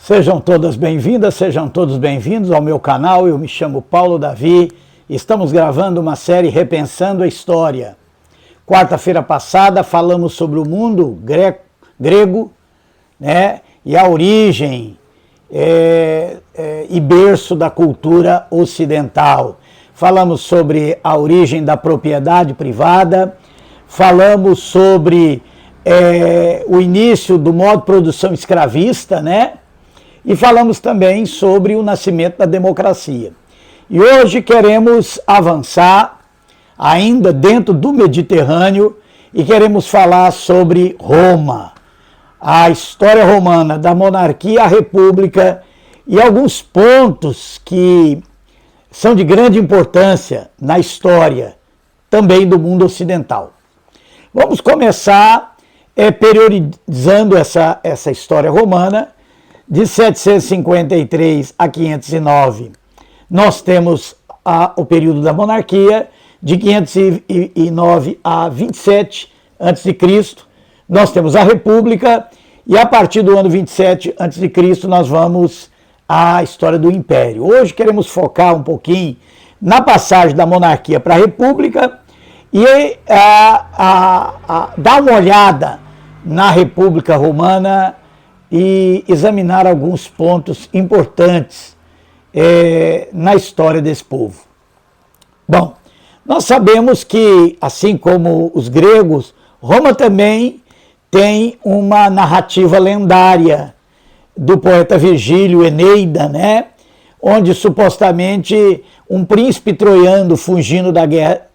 Sejam todas bem-vindas, sejam todos bem-vindos ao meu canal. Eu me chamo Paulo Davi. Estamos gravando uma série Repensando a História. Quarta-feira passada falamos sobre o mundo grego, né, e a origem e berço da cultura ocidental. Falamos sobre a origem da propriedade privada, falamos sobre o início do modo de produção escravista, né? E falamos também sobre o nascimento da democracia. E hoje queremos avançar ainda dentro do Mediterrâneo e queremos falar sobre Roma, a história romana, da monarquia à república e alguns pontos que são de grande importância na história também do mundo ocidental. Vamos começar periodizando essa história romana. De 753 a 509, nós temos o período da monarquia. De 509 a 27 a.C., nós temos a república, e a partir do ano 27 a.C., nós vamos à história do império. Hoje queremos focar um pouquinho na passagem da monarquia para a república e dar uma olhada na República Romana e examinar alguns pontos importantes na história desse povo. Bom, nós sabemos que, assim como os gregos, Roma também tem uma narrativa lendária do poeta Virgílio, Eneida, né? Onde supostamente um príncipe troiano fugindo da guerra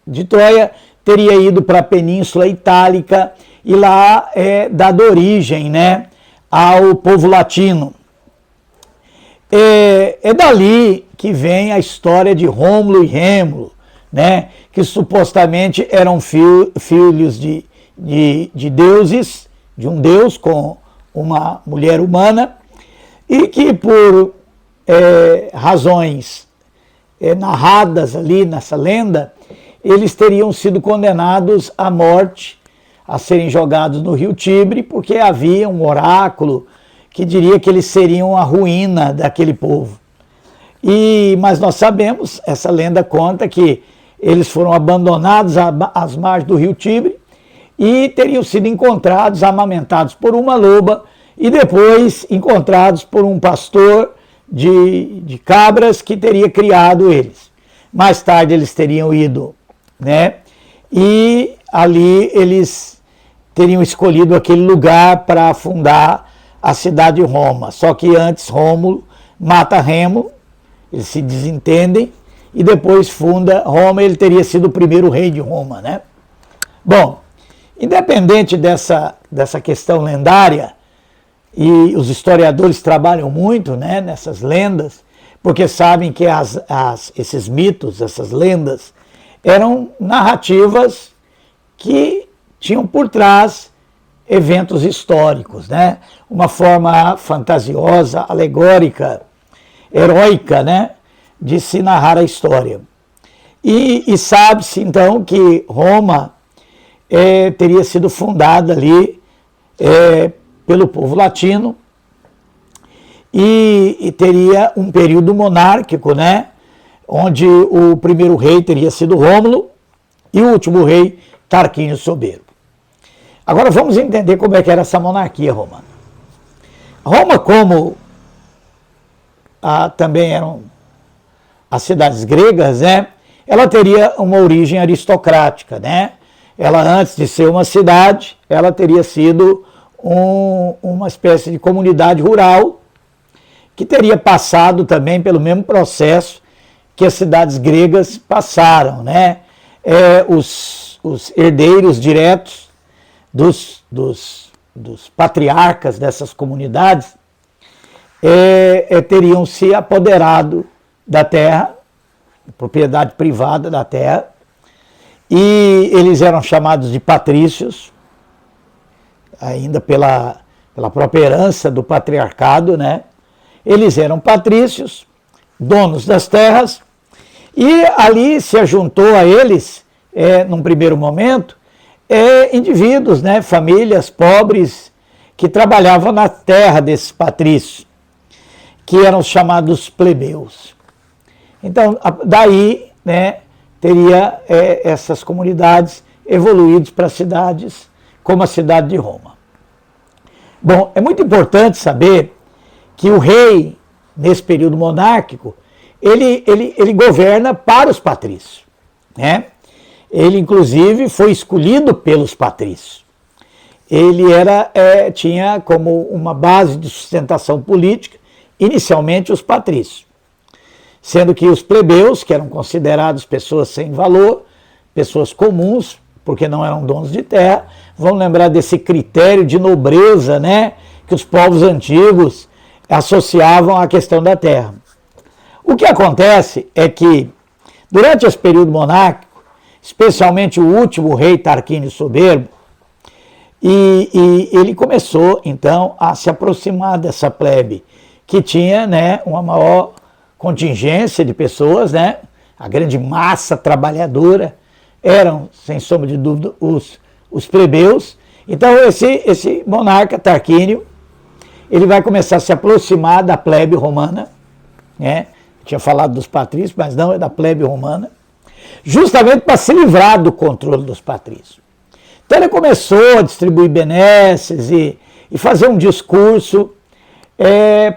de Troia teria ido para a Península Itálica e lá dado origem, né, ao povo latino. É dali que vem a história de Rômulo e Rêmulo, né, que supostamente eram filhos de deuses, de um deus com uma mulher humana, e que por razões narradas ali nessa lenda, eles teriam sido condenados à morte, a serem jogados no rio Tibre, porque havia um oráculo que diria que eles seriam a ruína daquele povo. Mas nós sabemos, essa lenda conta que eles foram abandonados às margens do rio Tibre e teriam sido encontrados, amamentados por uma loba e depois encontrados por um pastor de cabras que teria criado eles. Mais tarde eles teriam ido, né? E ali eles teriam escolhido aquele lugar para fundar a cidade de Roma. Só que antes Rômulo mata Remo, eles se desentendem, e depois funda Roma. Ele teria sido o primeiro rei de Roma, né? Bom, independente dessa questão lendária, e os historiadores trabalham muito, né, nessas lendas, porque sabem que esses mitos, essas lendas, eram narrativas que tinham por trás eventos históricos, né? Uma forma fantasiosa, alegórica, heróica, né, de se narrar a história. E sabe-se então que Roma teria sido fundada ali pelo povo latino e teria um período monárquico, né, onde o primeiro rei teria sido Rômulo e o último rei Tarquínio Soberbo. Agora vamos entender como é que era essa monarquia romana. Roma, como também eram as cidades gregas, né, ela teria uma origem aristocrática, né? Ela, antes de ser uma cidade, ela teria sido uma espécie de comunidade rural que teria passado também pelo mesmo processo que as cidades gregas passaram, né? Os herdeiros diretos dos patriarcas dessas comunidades teriam se apoderado da terra, propriedade privada da terra, e eles eram chamados de patrícios, ainda pela própria herança do patriarcado, né? Eles eram patrícios, donos das terras, e ali se ajuntou a eles, num primeiro momento, indivíduos, né, famílias pobres que trabalhavam na terra desses patrícios. que eram os chamados plebeus. Então, daí, né, teria essas comunidades evoluídas para cidades como a cidade de Roma. Bom, é muito importante saber que o rei, nesse período monárquico, ele governa para os patrícios, né? Ele, inclusive, foi escolhido pelos patrícios. Ele tinha como uma base de sustentação política, inicialmente, os patrícios. Sendo que os plebeus, que eram considerados pessoas sem valor, pessoas comuns, porque não eram donos de terra, vão lembrar desse critério de nobreza, né, que os povos antigos associavam à questão da terra. O que acontece é que, durante esse período monárquico, especialmente o último rei Tarquínio Soberbo, e ele começou, então, a se aproximar dessa plebe, que tinha, né, uma maior contingência de pessoas, né, a grande massa trabalhadora, eram, sem sombra de dúvida, os plebeus. Então, esse monarca Tarquínio, ele vai começar a se aproximar da plebe romana, né? Tinha falado dos patrícios, mas não, é da plebe romana, justamente para se livrar do controle dos patrícios. Então ele começou a distribuir benesses e fazer um discurso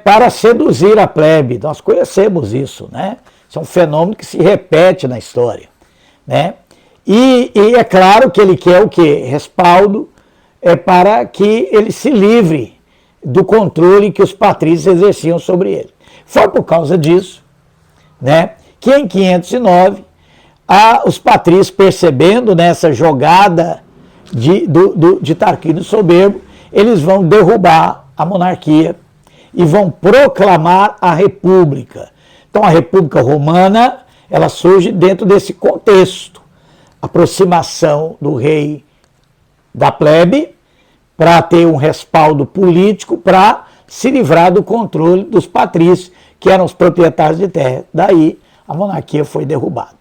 para seduzir a plebe. Nós conhecemos isso, né? Isso é um fenômeno que se repete na história, né? E é claro que ele quer o quê? Respaldo para que ele se livre do controle que os patrícios exerciam sobre ele. Foi por causa disso, né, que em 509, os patrícios, percebendo nessa jogada de Tarquínio Soberbo, eles vão derrubar a monarquia e vão proclamar a república. Então a República Romana, ela surge dentro desse contexto, aproximação do rei da plebe para ter um respaldo político para se livrar do controle dos patrícios, que eram os proprietários de terra. Daí a monarquia foi derrubada.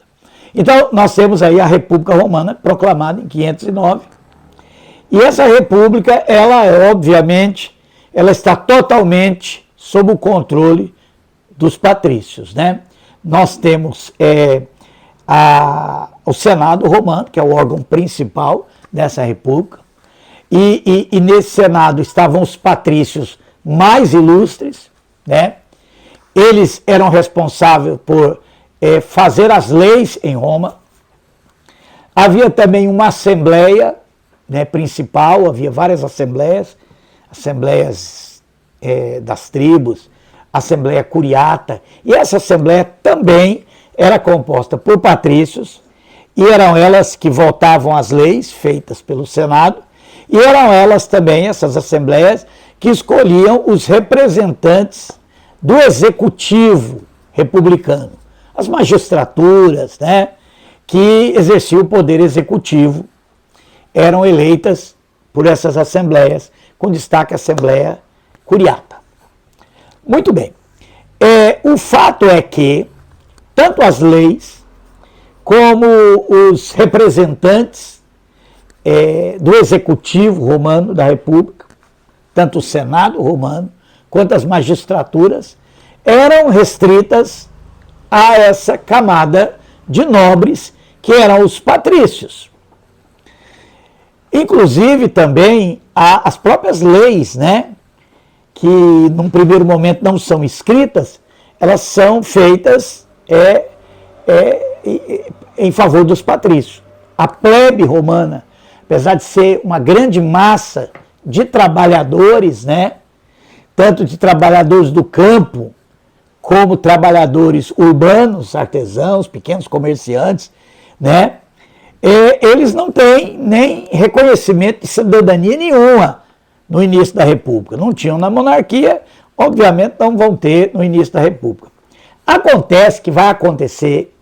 Então nós temos aí a República Romana proclamada em 509. E essa república, ela obviamente, ela está totalmente sob o controle dos patrícios, né? Nós temos o Senado Romano, que é o órgão principal dessa república, e nesse Senado estavam os patrícios mais ilustres, né? Eles eram responsáveis por fazer as leis em Roma. Havia também uma assembleia, né, principal, havia várias assembleias das tribos, assembleia curiata, e essa assembleia também era composta por patrícios, e eram elas que votavam as leis feitas pelo Senado, e eram elas também, essas assembleias, que escolhiam os representantes do executivo republicano, as magistraturas, né, que exerciam o poder executivo, eram eleitas por essas assembleias, com destaque a Assembleia Curiata. Muito bem. O fato é que tanto as leis como os representantes do executivo romano da República, tanto o Senado romano quanto as magistraturas, eram restritas a essa camada de nobres que eram os patrícios. Inclusive também as próprias leis, né, que num primeiro momento não são escritas, elas são feitas em favor dos patrícios. A plebe romana, apesar de ser uma grande massa de trabalhadores, né, tanto de trabalhadores do campo, como trabalhadores urbanos, artesãos, pequenos comerciantes, né, eles não têm nem reconhecimento de cidadania nenhuma no início da República. Não tinham na monarquia, obviamente não vão ter no início da República. Acontece que vai acontecer.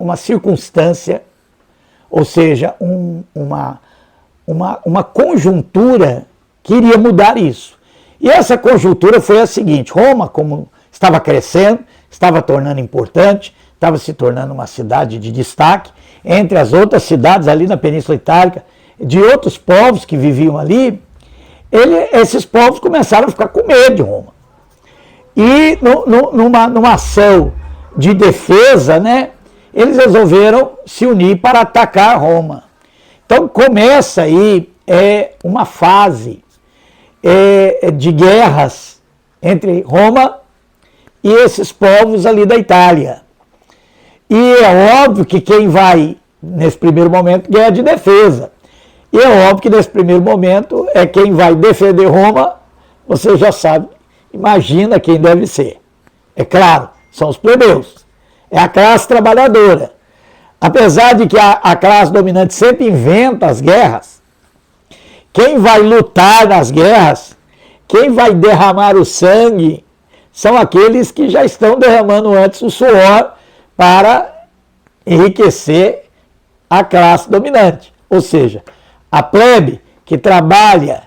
Uma circunstância, ou seja, uma conjuntura que iria mudar isso. E essa conjuntura foi a seguinte: Roma, como estava crescendo, estava tornando importante, estava se tornando uma cidade de destaque, entre as outras cidades ali na Península Itálica, de outros povos que viviam ali, esses povos começaram a ficar com medo de Roma. E numa ação de defesa, né, eles resolveram se unir para atacar Roma. Então começa aí uma fase de guerras entre Roma e esses povos ali da Itália. E é óbvio que quem vai, nesse primeiro momento, guerra de defesa. E é óbvio que nesse primeiro momento quem vai defender Roma, você já sabe, imagina quem deve ser. É claro, são os plebeus. É a classe trabalhadora. Apesar de que a classe dominante sempre inventa as guerras, quem vai lutar nas guerras, quem vai derramar o sangue, são aqueles que já estão derramando antes o suor para enriquecer a classe dominante. Ou seja, a plebe que trabalha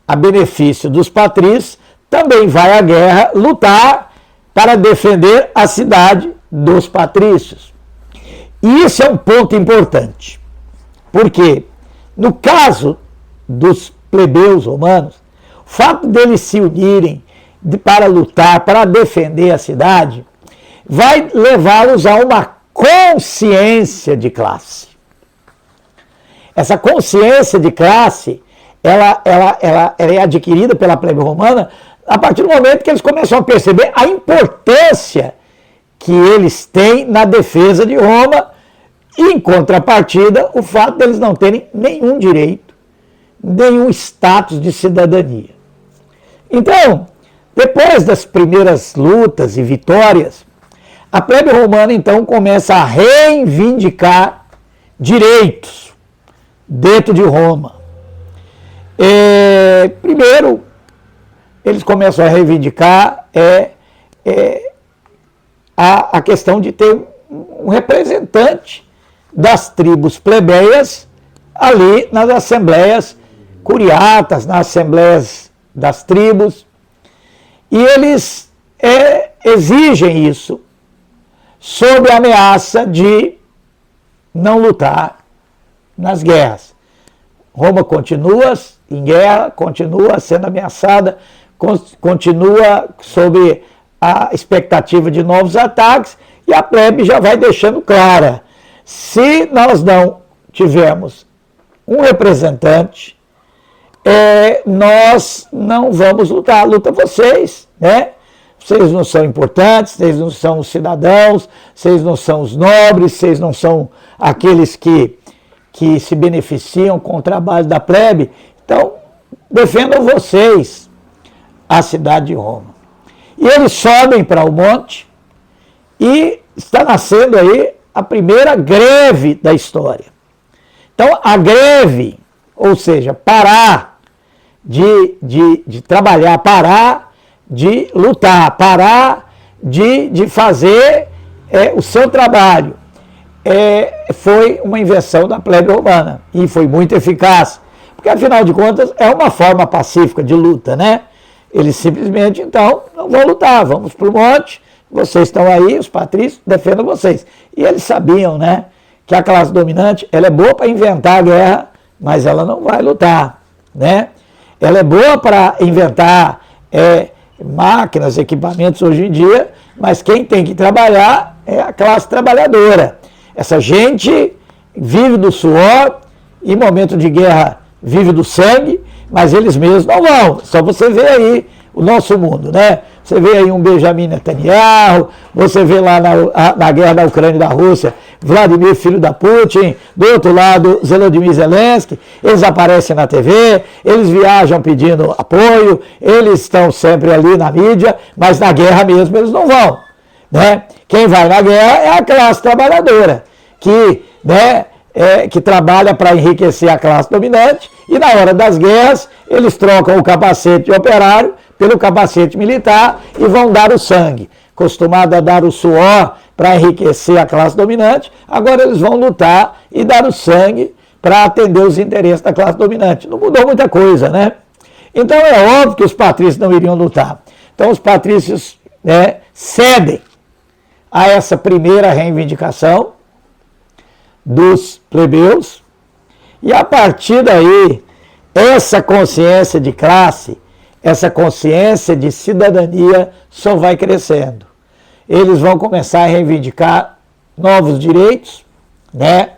a benefício dos patrícios também vai à guerra lutar para defender a cidade dos patrícios. E isso é um ponto importante, porque no caso dos plebeus romanos, o fato deles se unirem para lutar, para defender a cidade, vai levá-los a uma consciência de classe. Essa consciência de classe, ela é adquirida pela plebe romana a partir do momento que eles começam a perceber a importância que eles têm na defesa de Roma, e, em contrapartida, o fato deles não terem nenhum direito, nenhum status de cidadania. Então, depois das primeiras lutas e vitórias, a plebe romana, então, começa a reivindicar direitos dentro de Roma. Primeiro, eles começam a reivindicar a questão de ter um representante das tribos plebeias ali nas assembleias curiatas, nas assembleias das tribos. E eles exigem isso sob a ameaça de não lutar nas guerras. Roma continua em guerra, continua sendo ameaçada, continua sob a expectativa de novos ataques, e a plebe já vai deixando clara: se nós não tivermos um representante, nós não vamos lutar. Luta vocês, né? Vocês não são importantes, vocês não são os cidadãos, vocês não são os nobres, vocês não são aqueles que se beneficiam com o trabalho da plebe. Então, defendam vocês a cidade de Roma. E eles sobem para o monte e está nascendo aí a primeira greve da história. Então, a greve, ou seja, parar de trabalhar, parar de lutar, parar de fazer o seu trabalho, foi uma invenção da plebe romana e foi muito eficaz, porque, afinal de contas, é uma forma pacífica de luta, né? Eles simplesmente, então, não vão lutar, vamos para o monte, vocês estão aí, os patrícios, defendam vocês. E eles sabiam, né, que a classe dominante, ela é boa para inventar a guerra, mas ela não vai lutar, né? Ela é boa para inventar máquinas, equipamentos hoje em dia, mas quem tem que trabalhar é a classe trabalhadora. Essa gente vive do suor, em momento de guerra vive do sangue, mas eles mesmos não vão. Só você vê aí o nosso mundo, né? Você vê aí um Benjamin Netanyahu, você vê lá na guerra da Ucrânia e da Rússia, Vladimir, filho da Putin, do outro lado, Volodymyr Zelensky, eles aparecem na TV, eles viajam pedindo apoio, eles estão sempre ali na mídia, mas na guerra mesmo eles não vão, né? Quem vai na guerra é a classe trabalhadora, que trabalha para enriquecer a classe dominante, e na hora das guerras eles trocam o capacete de operário pelo capacete militar e vão dar o sangue. Acostumado a dar o suor para enriquecer a classe dominante, agora eles vão lutar e dar o sangue para atender os interesses da classe dominante. Não mudou muita coisa, né? Então é óbvio que os patrícios não iriam lutar. Então os patrícios cedem a essa primeira reivindicação dos plebeus, e a partir daí essa consciência de classe, essa consciência de cidadania só vai crescendo. Eles vão começar a reivindicar novos direitos, né?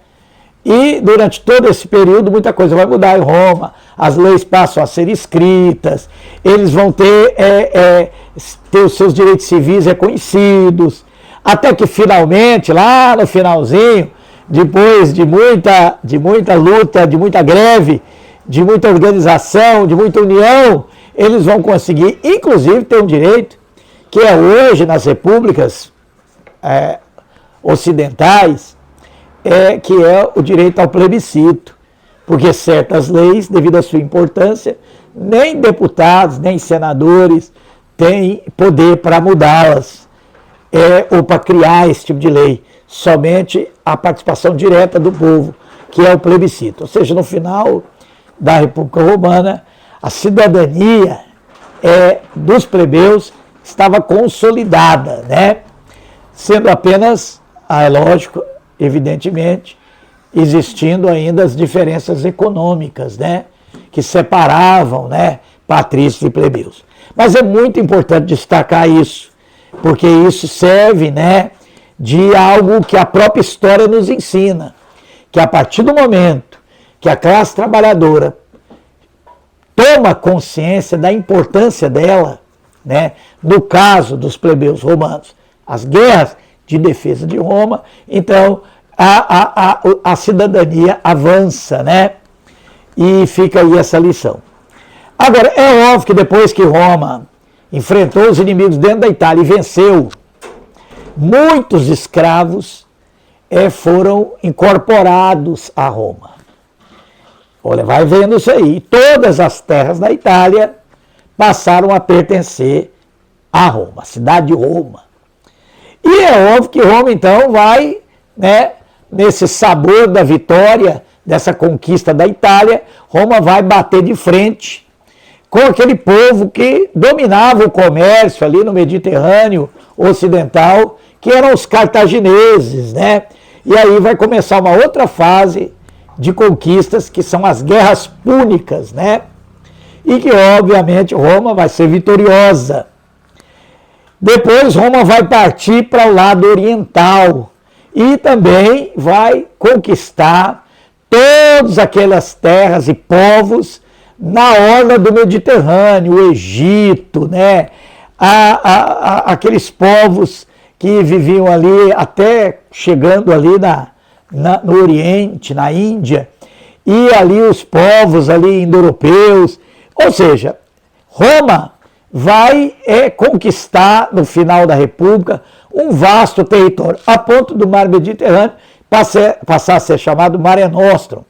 E durante todo esse período muita coisa vai mudar em Roma, as leis passam a ser escritas, eles vão ter os seus direitos civis reconhecidos, até que finalmente, lá no finalzinho, depois de muita luta, de muita greve, de muita organização, de muita união, eles vão conseguir, inclusive, ter um direito que é hoje nas repúblicas ocidentais, que é o direito ao plebiscito, porque certas leis, devido à sua importância, nem deputados, nem senadores têm poder para mudá-las ou para criar esse tipo de lei, somente a participação direta do povo, que é o plebiscito. Ou seja, no final da República Romana, a cidadania dos plebeus estava consolidada, né? Sendo apenas, é lógico, evidentemente, existindo ainda as diferenças econômicas, né, que separavam, né, patrícios e plebeus. Mas é muito importante destacar isso, porque isso serve, né, de algo que a própria história nos ensina, que a partir do momento que a classe trabalhadora toma consciência da importância dela, né, no caso dos plebeus romanos, as guerras de defesa de Roma, então a cidadania avança, né? E fica aí essa lição. Agora, é óbvio que depois que Roma enfrentou os inimigos dentro da Itália e venceu, muitos escravos foram incorporados a Roma. Olha, vai vendo isso aí. Todas as terras da Itália passaram a pertencer a Roma, a cidade de Roma. E é óbvio que Roma, então, vai, né, nesse sabor da vitória, dessa conquista da Itália, Roma vai bater de frente com aquele povo que dominava o comércio ali no Mediterrâneo Ocidental, que eram os cartagineses, né? E aí vai começar uma outra fase de conquistas, que são as guerras púnicas, né? E que, obviamente, Roma vai ser vitoriosa. Depois, Roma vai partir para o lado oriental e também vai conquistar todas aquelas terras e povos na orla do Mediterrâneo, o Egito, né? Aqueles povos que viviam ali, até chegando ali no Oriente, na Índia, e ali os povos ali indo-europeus. Ou seja, Roma vai conquistar, no final da República, um vasto território, a ponto do mar Mediterrâneo passar a ser chamado Mare Nostrum.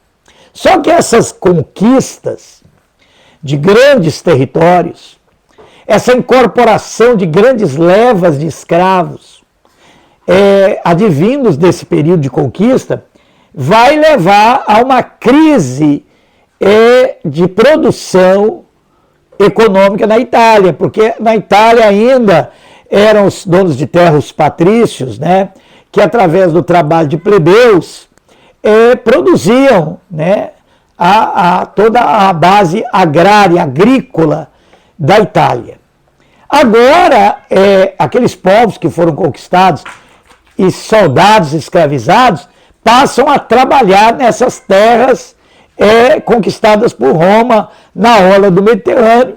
Só que essas conquistas de grandes territórios, essa incorporação de grandes levas de escravos, advindos desse período de conquista, vai levar a uma crise de produção econômica na Itália, porque na Itália ainda eram os donos de terra, os patrícios, né, que através do trabalho de plebeus produziam, né, toda a base agrária, agrícola da Itália. Agora, aqueles povos que foram conquistados e soldados escravizados passam a trabalhar nessas terras conquistadas por Roma na orla do Mediterrâneo,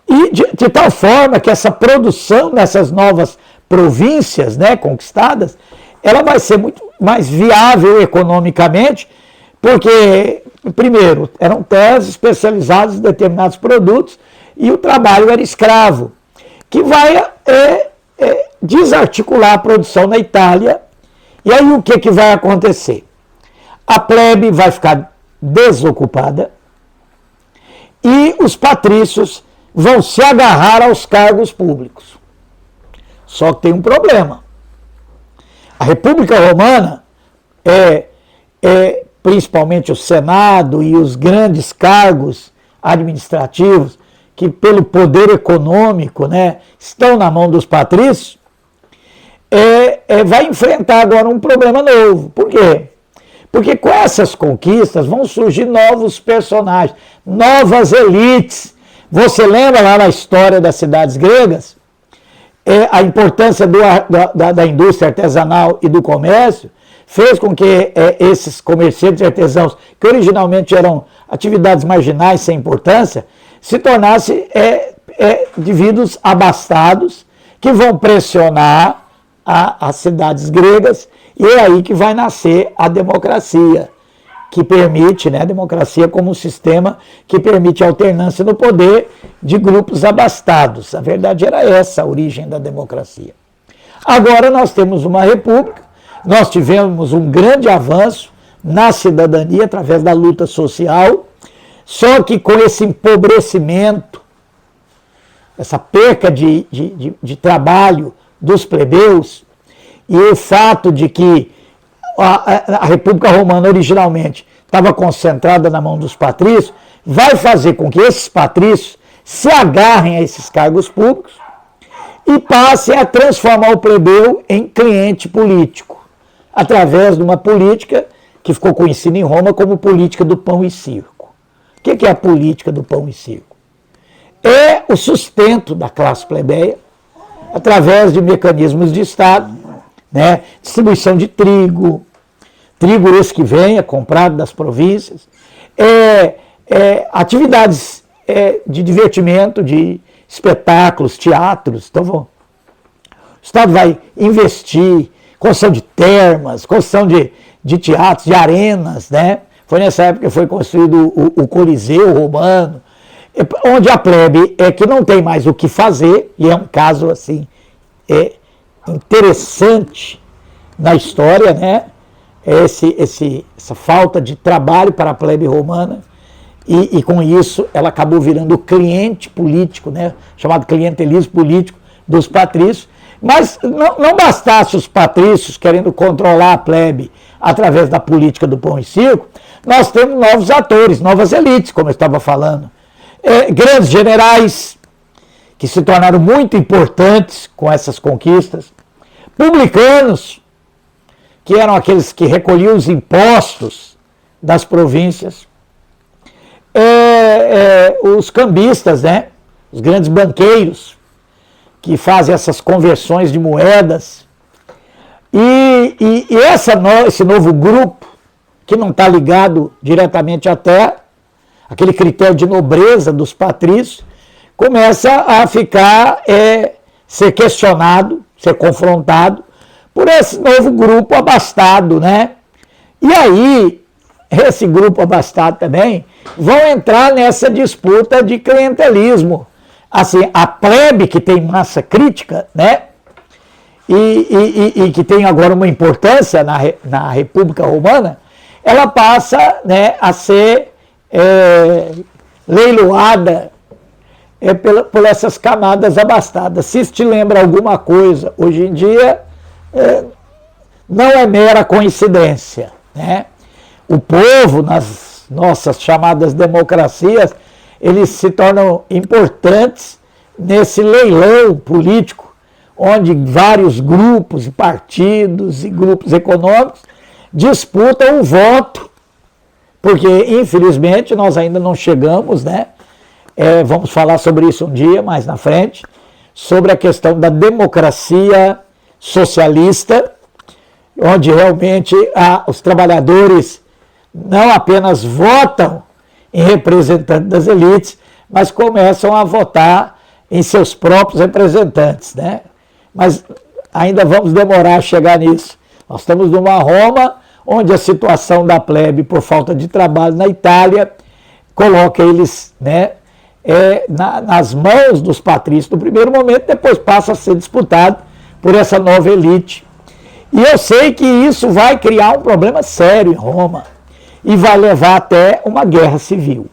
e de tal forma que essa produção nessas novas províncias, né, conquistadas, ela vai ser muito mais viável economicamente, porque, primeiro, eram terras especializadas em determinados produtos e o trabalho era escravo, que vai desarticular a produção na Itália. E aí o que vai acontecer? A plebe vai ficar desocupada e os patrícios vão se agarrar aos cargos públicos. Só que tem um problema. A República Romana, principalmente o Senado e os grandes cargos administrativos, que pelo poder econômico, né, estão na mão dos patrícios, vai enfrentar agora um problema novo. Por quê? Porque com essas conquistas vão surgir novos personagens, novas elites. Você lembra lá na história das cidades gregas? A importância da indústria artesanal e do comércio fez com que esses comerciantes e artesãos, que originalmente eram atividades marginais sem importância, se tornassem indivíduos abastados que vão pressionar as cidades gregas, e é aí que vai nascer a democracia, que permite, né, a democracia como um sistema que permite a alternância no poder de grupos abastados. A verdade era essa a origem da democracia. Agora nós temos uma república, nós tivemos um grande avanço na cidadania através da luta social, só que com esse empobrecimento, essa perca de trabalho dos plebeus, e o fato de que a República Romana originalmente estava concentrada na mão dos patrícios, vai fazer com que esses patrícios se agarrem a esses cargos públicos e passem a transformar o plebeu em cliente político, através de uma política que ficou conhecida em Roma como política do pão e circo. O que é a política do pão e circo? É o sustento da classe plebeia através de mecanismos de Estado, né? Distribuição de trigo esse que vem, é comprado das províncias, atividades de divertimento, de espetáculos, teatros. Então, o Estado vai investir, construção de termas, construção de teatros, de arenas, né? Foi nessa época que foi construído o Coliseu Romano, onde a plebe que não tem mais o que fazer, e é um caso assim interessante na história, né? Essa falta de trabalho para a plebe romana, e com isso ela acabou virando o cliente político, né? Chamado clientelismo político dos patrícios. Mas não bastasse os patrícios querendo controlar a plebe através da política do pão e circo, nós temos novos atores, novas elites, como eu estava falando. Grandes generais que se tornaram muito importantes com essas conquistas, publicanos, que eram aqueles que recolhiam os impostos das províncias, os cambistas, né? Os grandes banqueiros, que fazem essas conversões de moedas, e esse novo grupo, que não está ligado diretamente à terra, aquele critério de nobreza dos patrícios, começa a ser questionado, ser confrontado por esse novo grupo abastado, né? E aí, esse grupo abastado também vão entrar nessa disputa de clientelismo. Assim, a plebe, que tem massa crítica, né? E que tem agora uma importância na República Romana, ela passa, né, a ser leiloada por essas camadas abastadas. Se isso te lembra alguma coisa, hoje em dia, não é mera coincidência, né? O povo, nas nossas chamadas democracias, eles se tornam importantes nesse leilão político, onde vários grupos e partidos e grupos econômicos disputam o voto, porque, infelizmente, nós ainda não chegamos, né? Vamos falar sobre isso um dia, mais na frente, sobre a questão da democracia socialista, onde realmente os trabalhadores não apenas votam em representantes das elites, mas começam a votar em seus próprios representantes, né? Mas ainda vamos demorar a chegar nisso. Nós estamos numa Roma onde a situação da plebe, por falta de trabalho na Itália, coloca eles, né, nas mãos dos patrícios no primeiro momento, depois passa a ser disputado por essa nova elite. E eu sei que isso vai criar um problema sério em Roma e vai levar até uma guerra civil,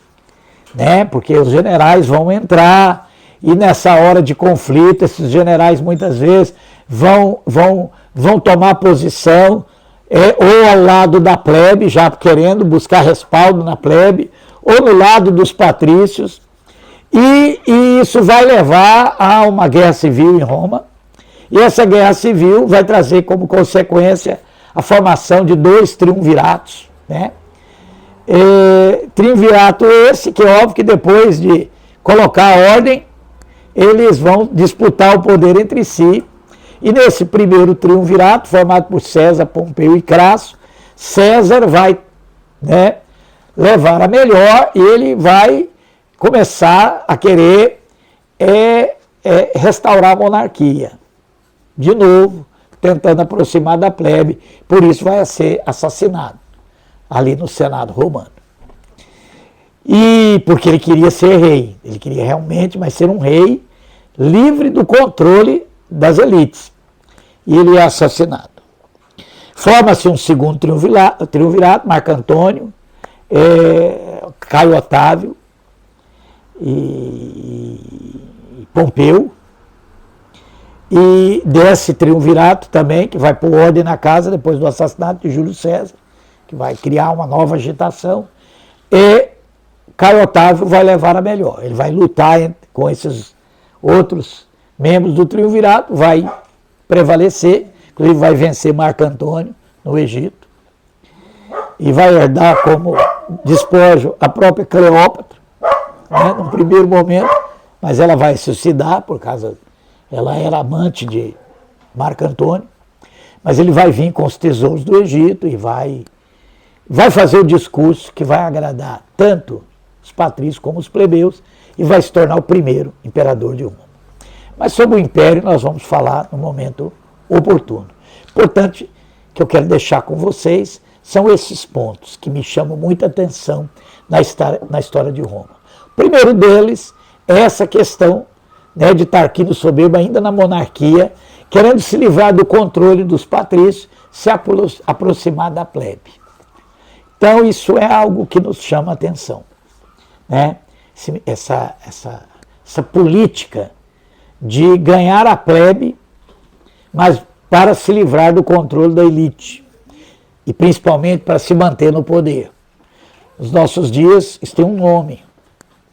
né? Porque os generais vão entrar e nessa hora de conflito, esses generais muitas vezes vão tomar posição ou ao lado da plebe, já querendo buscar respaldo na plebe, ou no lado dos patrícios, e isso vai levar a uma guerra civil em Roma, e essa guerra civil vai trazer como consequência a formação de 2 triunviratos, né? Triunvirato esse, que é óbvio que depois de colocar a ordem, eles vão disputar o poder entre si. E nesse primeiro triunvirato, formado por César, Pompeu e Crasso, César vai, né, levar a melhor e ele vai começar a querer restaurar a monarquia. De novo, tentando aproximar da plebe, por isso vai ser assassinado ali no Senado romano. E porque ele queria ser rei, ele queria realmente, mas ser um rei livre do controle das elites. E ele é assassinado. Forma-se um segundo triunvirato, Marco Antônio, Caio Otávio e Pompeu. E desse triunvirato também, que vai pôr ordem na casa depois do assassinato de Júlio César, que vai criar uma nova agitação, e Caio Otávio vai levar a melhor. Ele vai lutar com esses outros membros do triunvirato, vai prevalecer, inclusive vai vencer Marco Antônio no Egito, e vai herdar como despojo a própria Cleópatra, né, no primeiro momento, mas ela vai suicidar por causa... Ela era amante de Marco Antônio, mas ele vai vir com os tesouros do Egito e vai fazer o discurso que vai agradar tanto os patrícios como os plebeus e vai se tornar o primeiro imperador de Roma. Mas sobre o império nós vamos falar no momento oportuno. Portanto, o que eu quero deixar com vocês são esses pontos que me chamam muita atenção na história de Roma. O primeiro deles é essa questão, né, de Tarquínio Soberbo ainda na monarquia, querendo se livrar do controle dos patrícios, se aproximar da plebe. Então isso é algo que nos chama a atenção, né? Essa política de ganhar a plebe, mas para se livrar do controle da elite, e principalmente para se manter no poder. Nos nossos dias, isso tem um nome,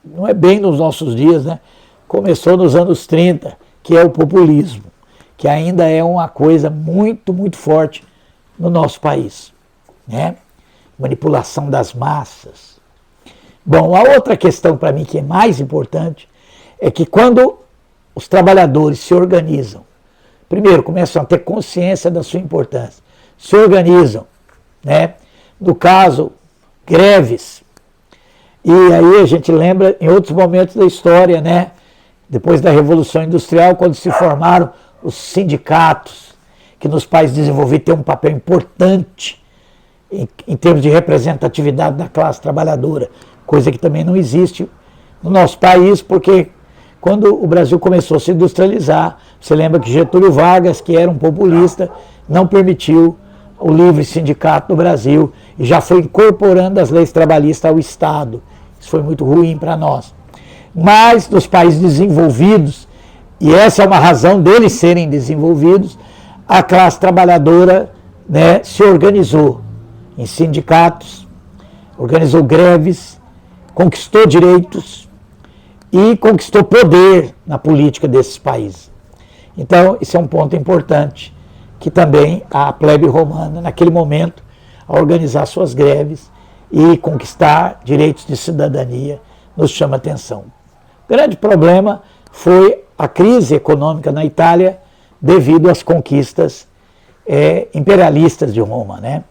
não é bem nos nossos dias, né? Começou nos anos 30, que é o populismo, que ainda é uma coisa muito, muito forte no nosso país, né? Manipulação das massas. Bom, a outra questão para mim que é mais importante é que quando os trabalhadores se organizam, primeiro começam a ter consciência da sua importância, se organizam, né? No caso, greves. E aí a gente lembra em outros momentos da história, né? Depois da Revolução Industrial, quando se formaram os sindicatos, que nos países desenvolvidos têm um papel importante em termos de representatividade da classe trabalhadora, coisa que também não existe no nosso país, porque quando o Brasil começou a se industrializar, você lembra que Getúlio Vargas, que era um populista, não permitiu o livre sindicato no Brasil e já foi incorporando as leis trabalhistas ao Estado. Isso foi muito ruim para nós. Mas nos países desenvolvidos, e essa é uma razão deles serem desenvolvidos, a classe trabalhadora, né, se organizou em sindicatos, organizou greves, conquistou direitos e conquistou poder na política desses países. Então, isso é um ponto importante, que também a plebe romana, naquele momento, a organizar suas greves e conquistar direitos de cidadania, nos chama atenção. O grande problema foi a crise econômica na Itália devido às conquistas imperialistas de Roma, né?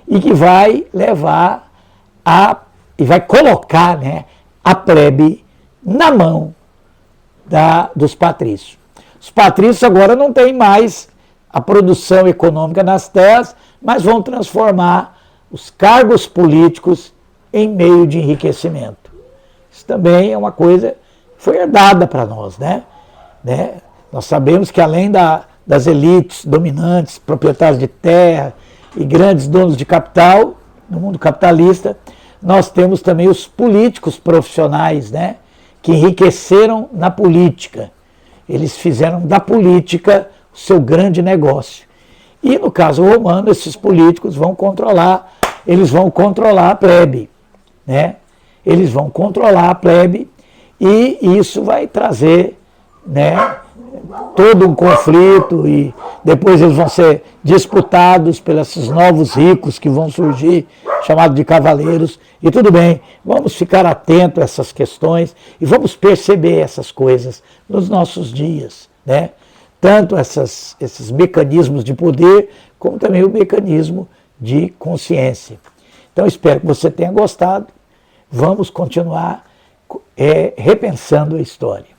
E que vai levar e vai colocar, né, a plebe na mão dos patrícios. Os patrícios agora não têm mais a produção econômica nas terras, mas vão transformar os cargos políticos em meio de enriquecimento. Isso também é uma coisa que foi herdada para nós, né? Nós sabemos que além das elites dominantes, proprietários de terra e grandes donos de capital, no mundo capitalista, nós temos também os políticos profissionais, né, que enriqueceram na política. Eles fizeram da política o seu grande negócio. E no caso romano, esses políticos vão controlar a plebe, né? Eles vão controlar a plebe e isso vai trazer né, todo um conflito e depois eles vão ser disputados pelos esses novos ricos que vão surgir, chamados de cavaleiros. E tudo bem, vamos ficar atentos a essas questões e vamos perceber essas coisas nos nossos dias, né? Tanto esses mecanismos de poder, como também o mecanismo de consciência. Então, espero que você tenha gostado. Vamos continuar repensando a história.